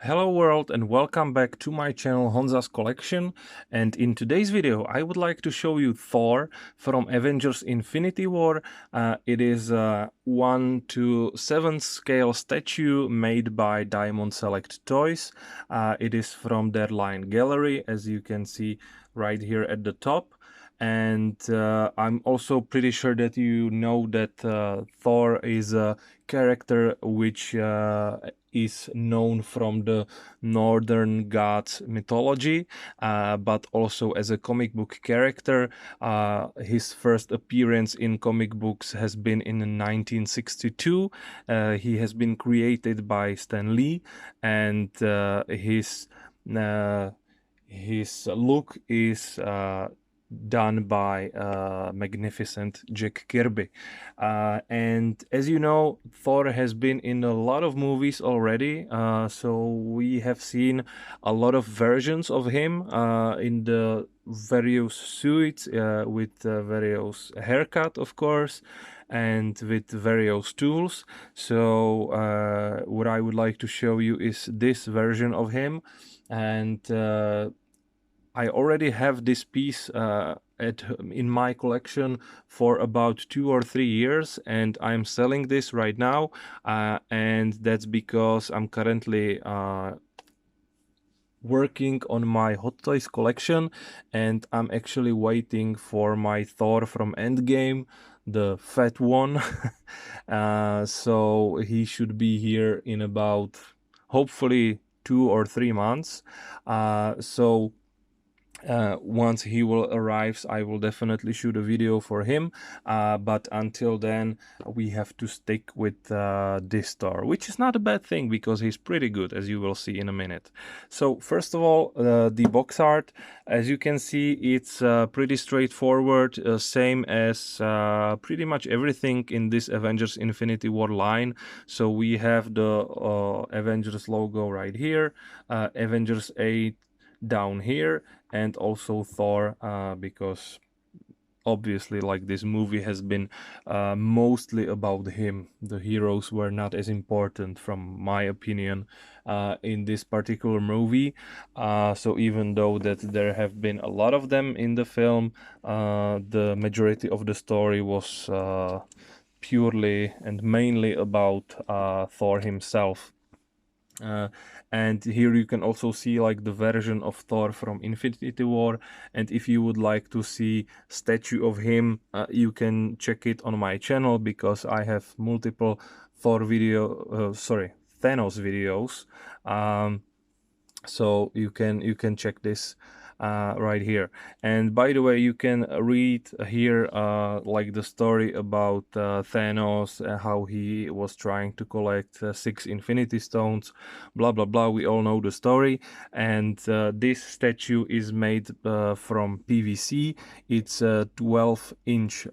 Hello world and welcome back to my channel Honza's Collection, and in today's video I would like to show you Thor from Avengers Infinity War. It is a 1:7 scale statue made by Diamond Select Toys. It is from their line Gallery, as you can see right here at the top. And I'm also pretty sure that you know that Thor is a character which is known from the northern gods mythology, but also as a comic book character. His first appearance in comic books has been in 1962. He has been created by Stan Lee, and his look is done by magnificent Jack Kirby. And as you know, Thor has been in a lot of movies already, so we have seen a lot of versions of him in the various suits, with various haircut, of course, and with various tools. So what I would like to show you is this version of him. And I already have this piece in my collection for about 2 or 3 years, and I'm selling this right now, and that's because I'm currently working on my Hot Toys collection, and I'm actually waiting for my Thor from Endgame, the fat one. So he should be here in about, hopefully, 2 or 3 months. Once he will arrive, I will definitely shoot a video for him, but until then we have to stick with this Thor, which is not a bad thing because he's pretty good, as you will see in a minute. So first of all, the box art, as you can see, it's pretty straightforward, same as pretty much everything in this Avengers Infinity War line. So we have the Avengers logo right here, Avengers 8 down here, and also Thor, because obviously, like, this movie has been mostly about him. The heroes were not as important, from my opinion, in this particular movie. So even though that there have been a lot of them in the film, the majority of the story was purely and mainly about Thor himself. Uh, and here you can also see like the version of Thor from Infinity War, and if you would like to see statue of him, you can check it on my channel, because I have multiple Thanos videos. So you can check this right here. And by the way, you can read here like the story about Thanos, how he was trying to collect 6 Infinity Stones, blah blah blah. We all know the story. And this statue is made from PVC. It's 12-inch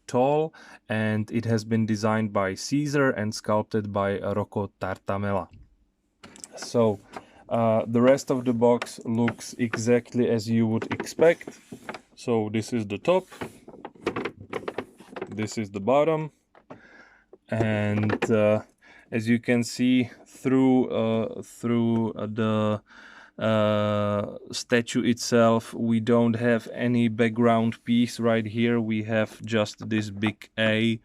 tall, and it has been designed by Caesar and sculpted by Rocco Tartamella. So the rest of the box looks exactly as you would expect. So this is the top, this is the bottom, and as you can see through the statue itself, we don't have any background piece right here. We have just this big A,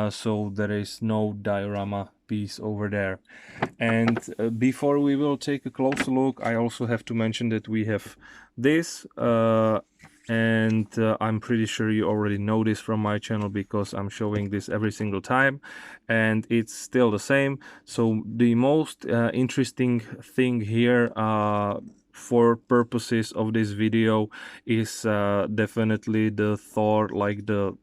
so there is no diorama piece over there. And before we will take a closer look, I also have to mention that we have this, and I'm pretty sure you already know this from my channel, because I'm showing this every single time, and it's still the same. So the most interesting thing here, for purposes of this video, is definitely the Thor, like the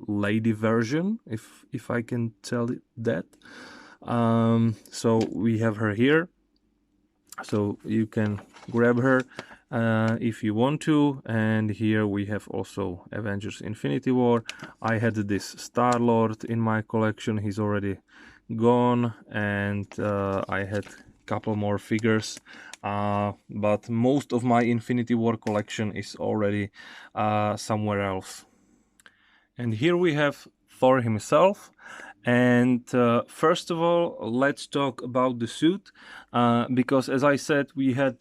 lady version, if I can tell it that. So we have her here, so you can grab her if you want to. And here we have also Avengers Infinity War. I had this Star-Lord in my collection, he's already gone, and I had a couple more figures, but most of my Infinity War collection is already somewhere else. And here we have Thor himself, And first of all, let's talk about the suit, because as I said, we had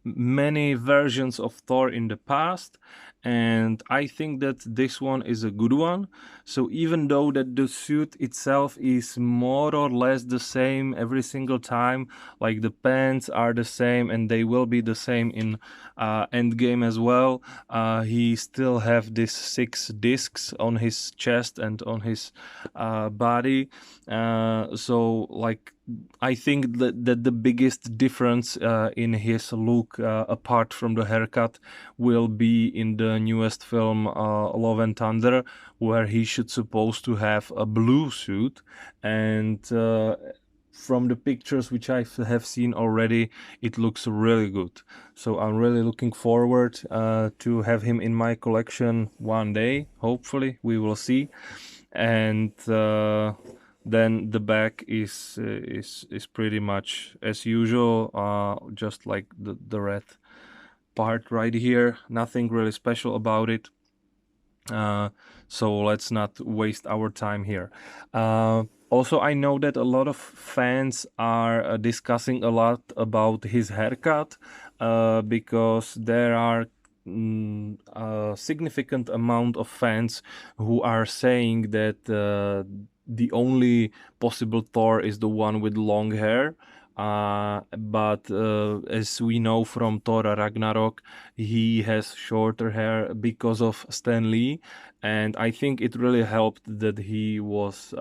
many versions of Thor in the past, and I think that this one is a good one. So even though that the suit itself is more or less the same every single time, like the pants are the same and they will be the same in Endgame as well, he still have these 6 discs on his chest and on his body. So like I think that the biggest difference in his look, apart from the haircut, will be in the newest film Love and Thunder, where he should supposed to have a blue suit. And from the pictures which I have seen already, it looks really good. So I'm really looking forward to have him in my collection one day. Hopefully, we will see. And then the back is pretty much as usual, just like the red part right here. Nothing really special about it. So let's not waste our time here. Also, I know that a lot of fans are discussing a lot about his haircut, because there are a significant amount of fans who are saying that the only possible Thor is the one with long hair. But as we know from Thor Ragnarok, he has shorter hair because of Stan Lee, and I think it really helped that he was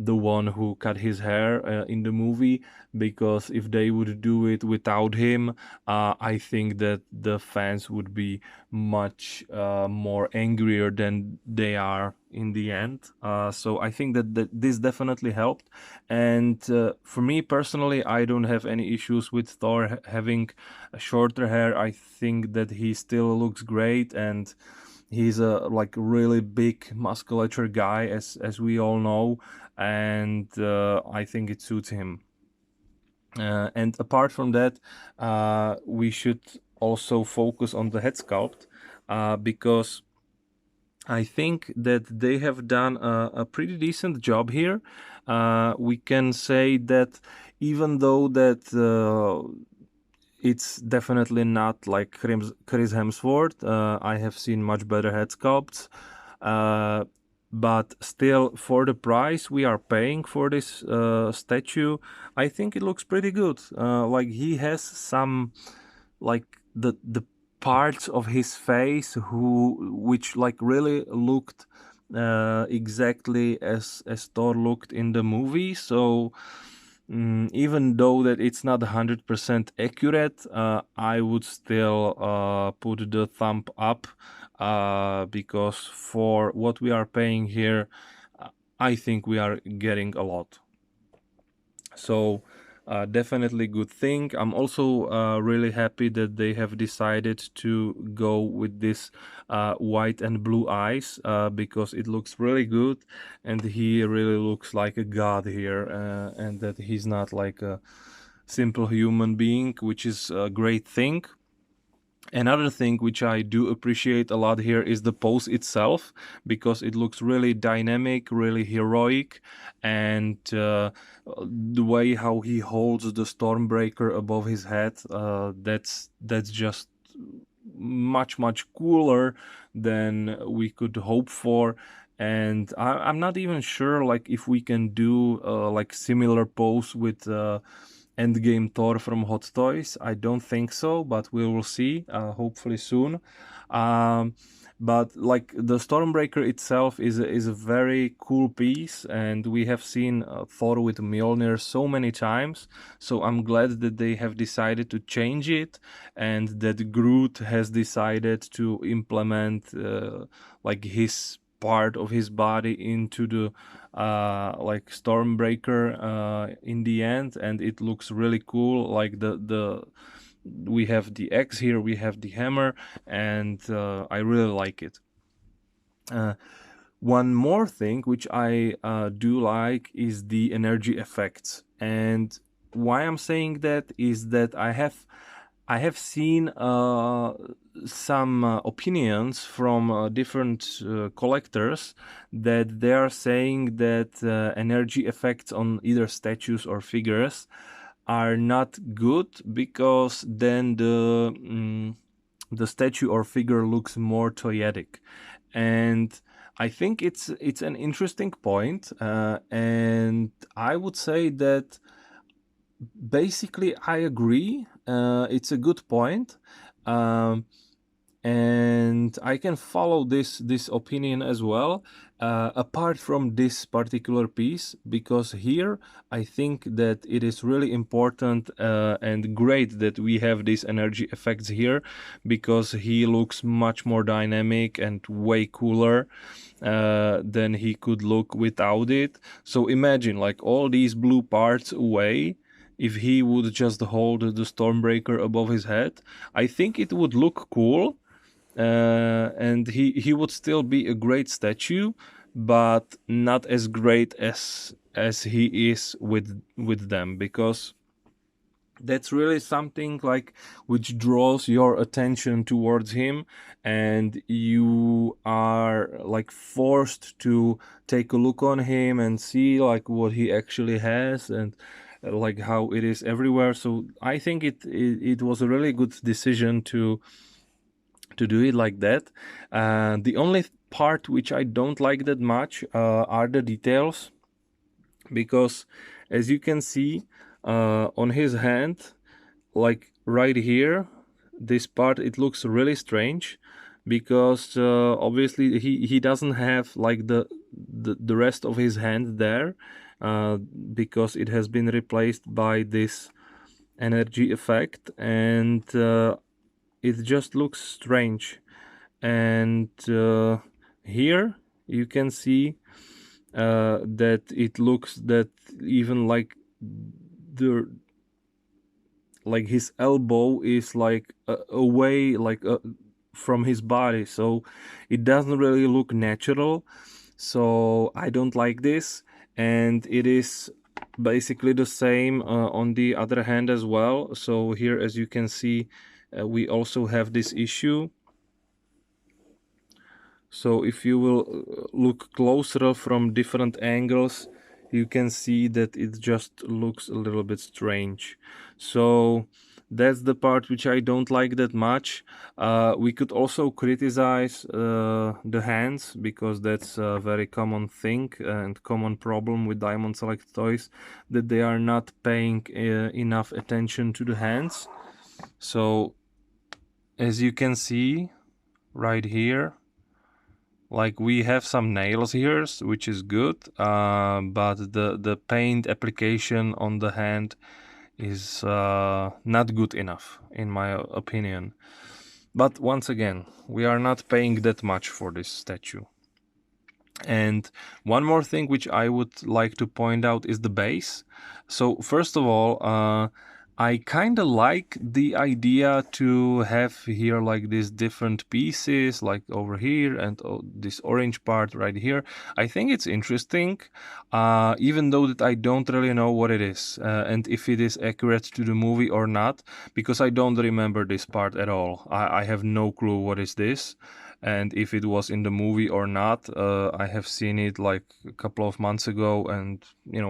the one who cut his hair in the movie, because if they would do it without him, I think that the fans would be much more angrier than they are in the end. So I think that this definitely helped. And for me personally, I don't have any issues with Thor having a shorter hair. I think that he still looks great, and he's a like really big musculature guy, as we all know, and I think it suits him. And apart from that, we should also focus on the head sculpt, because I think that they have done a pretty decent job here. We can say that even though that it's definitely not like Chris Hemsworth, I have seen much better head sculpts. But still, for the price we are paying for this statue, I think it looks pretty good. Like he has some, like the parts of his face which like really looked exactly as Thor looked in the movie. So even though that it's not 100% accurate, I would still put the thumb up, because for what we are paying here, I think we are getting a lot. So definitely good thing. I'm also really happy that they have decided to go with this white and blue eyes, because it looks really good, and he really looks like a god here, and that he's not like a simple human being, which is a great thing. Another thing which I do appreciate a lot here is the pose itself, because it looks really dynamic, really heroic, and the way how he holds the Stormbreaker above his head, that's just much cooler than we could hope for. And I'm not even sure like if we can do like similar pose with Endgame Thor from Hot Toys. I don't think so, but we will see, hopefully soon. Um, but like the Stormbreaker itself is a very cool piece, and we have seen Thor with Mjolnir so many times. So I'm glad that they have decided to change it, and that Groot has decided to implement like his part of his body into the like Stormbreaker in the end, and it looks really cool. Like the we have the axe here, we have the hammer, and I really like it. One more thing which I do like is the energy effects, and why I'm saying that is that I have seen some opinions from different collectors that they are saying that energy effects on either statues or figures are not good, because then the statue or figure looks more toyetic. And I think it's an interesting point, and I would say that basically I agree. It's a good point, um, and I can follow this opinion as well. Apart from this particular piece, because here I think that it is really important and great that we have these energy effects here, because he looks much more dynamic and way cooler than he could look without it. So imagine like all these blue parts away. If he would just hold the Stormbreaker above his head, I think it would look cool, and he would still be a great statue, but not as great as he is with them, because that's really something like which draws your attention towards him, and you are like forced to take a look on him and see like what he actually has, and like how it is everywhere. So I think it was a really good decision to do it like that. The only part which I don't like that much are the details, because as you can see on his hand, like right here, this part, it looks really strange, because obviously he doesn't have like the rest of his hand there, because it has been replaced by this energy effect, and it just looks strange. And here you can see that it looks that even like the like his elbow is like away like from his body, so it doesn't really look natural. So I don't like this, and it is basically the same on the other hand as well. So here, as you can see, we also have this issue. So if you will look closer from different angles, you can see that it just looks a little bit strange. So that's the part which I don't like that much. We could also criticize the hands, because that's a very common thing and common problem with Diamond Select toys, that they are not paying enough attention to the hands. So as you can see right here, like we have some nails here, which is good, but the paint application on the hand is not good enough in my opinion. But once again, we are not paying that much for this statue. And one more thing which I would like to point out is the base. So first of all, I kind of like the idea to have here like these different pieces, like over here and this orange part right here. I think it's interesting, even though that I don't really know what it is and if it is accurate to the movie or not, because I don't remember this part at all. I have no clue what is this. And if it was in the movie or not, I have seen it like a couple of months ago, and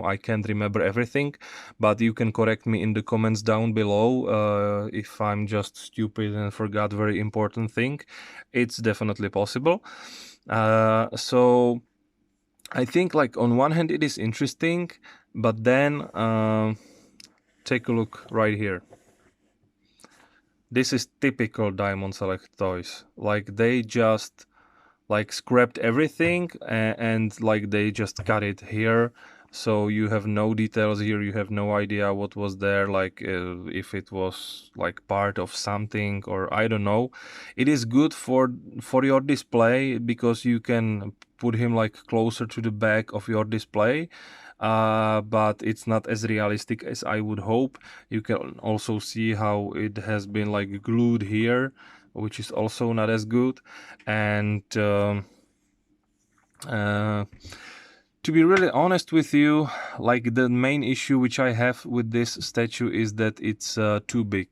I can't remember everything. But you can correct me in the comments down below if I'm just stupid and forgot very important thing. It's definitely possible. So I think like on one hand it is interesting, but then take a look right here. This is typical Diamond Select toys. Like they just like scrapped everything and like they just cut it here. So you have no details here. You have no idea what was there, like if it was like part of something or I don't know. It is good for your display, because you can put him like closer to the back of your display. But it's not as realistic as I would hope. You can also see how it has been like glued here, which is also not as good. And to To be really honest with you, like the main issue which I have with this statue is that it's too big.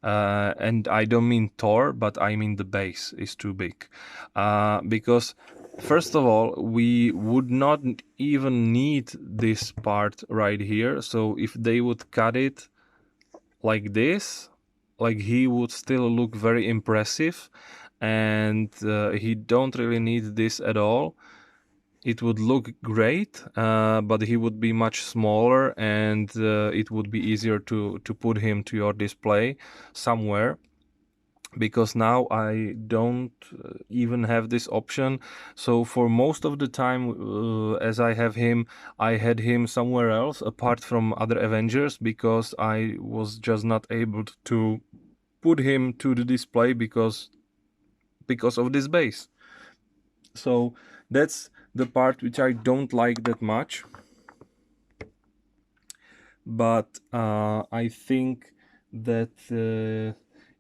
And I don't mean Thor, but I mean the base is too big. Because first of all, we would not even need this part right here. So if they would cut it like this, like he would still look very impressive, and he don't really need this at all. It would look great, but he would be much smaller, and it would be easier to put him to your display somewhere, because now I don't even have this option. So for most of the time, as I have him, I had him somewhere else apart from other Avengers, because I was just not able to put him to the display because of this base. So that's the part which I don't like that much. But I think that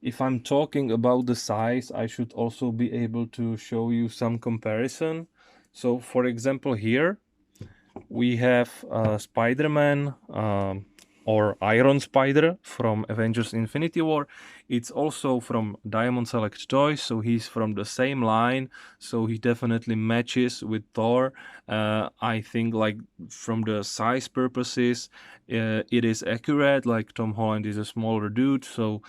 if I'm talking about the size, I should also be able to show you some comparison. So for example, here we have Spider-Man, or Iron Spider from Avengers Infinity War. It's also from Diamond Select Toys, so he's from the same line, so he definitely matches with Thor. I think, like, from the size purposes, it is accurate. Like, Tom Holland is a smaller dude, so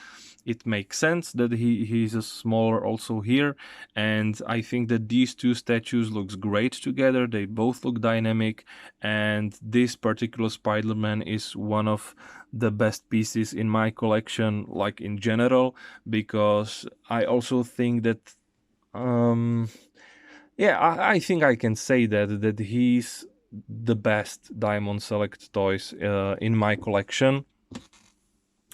it makes sense that he's a smaller also here. And I think that these two statues looks great together. They both look dynamic, and this particular Spider-Man is one of the best pieces in my collection, like in general, because I also think that I think I can say that he's the best Diamond Select toys in my collection.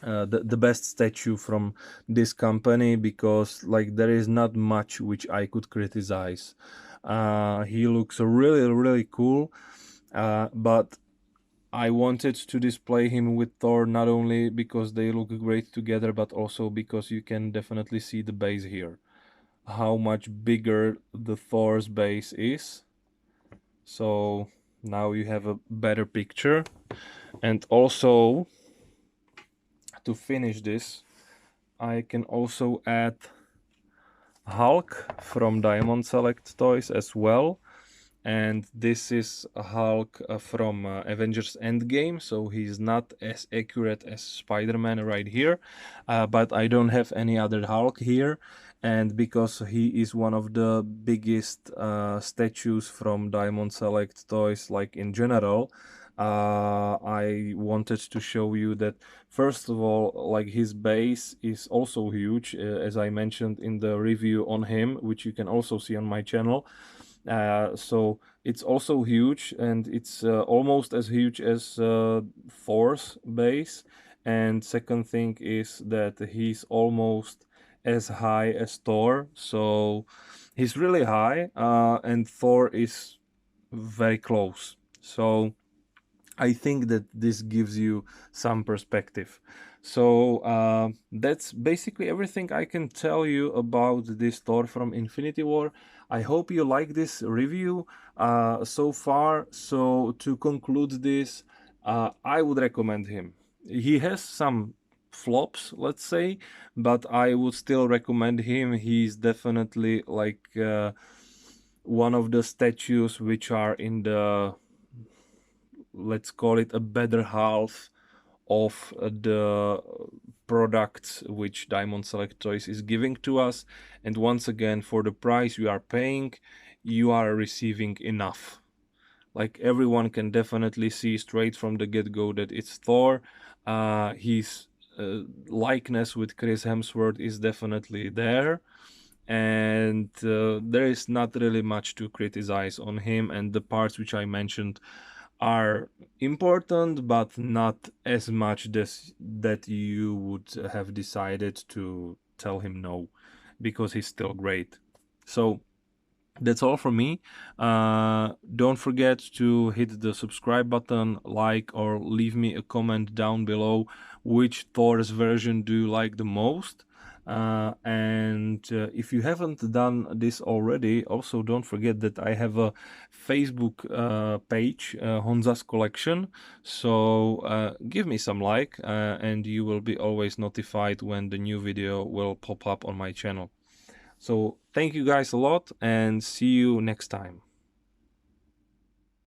The best statue from this company, because like there is not much which I could criticize. He looks really cool, but I wanted to display him with Thor not only because they look great together, but also because you can definitely see the base here, how much bigger the Thor's base is. So now you have a better picture. And also, to finish this, I can also add Hulk from Diamond Select Toys as well. And this is a Hulk from Avengers Endgame, so he's not as accurate as Spider-Man right here, but I don't have any other Hulk here, and because he is one of the biggest statues from Diamond Select Toys, like in general, I wanted to show you that, first of all, like, his base is also huge, as I mentioned in the review on him, which you can also see on my channel. So it's also huge, and it's almost as huge as Thor's base. And second thing is that he's almost as high as Thor, so he's really high, and Thor is very close. So I think that this gives you some perspective. So that's basically everything I can tell you about this Thor from Infinity War. I hope you like this review so far. So to conclude this, I would recommend him. He has some flops, let's say, but I would still recommend him. He's definitely like one of the statues which are in the, let's call it, a better half of the products which Diamond Select Toys is giving to us. And once again, for the price you are paying, you are receiving enough. Like, everyone can definitely see straight from the get-go that it's Thor. His likeness with Chris Hemsworth is definitely there, and there is not really much to criticize on him, and the parts which I mentioned are important, but not as much that you would have decided to tell him no, because he's still great. So that's all from me. Don't forget to hit the subscribe button, like, or leave me a comment down below which Thor's version do you like the most. And if you haven't done this already, also don't forget that I have a Facebook page, Honza's Collection. So give me some like, and you will be always notified when the new video will pop up on my channel. So thank you guys a lot, and see you next time.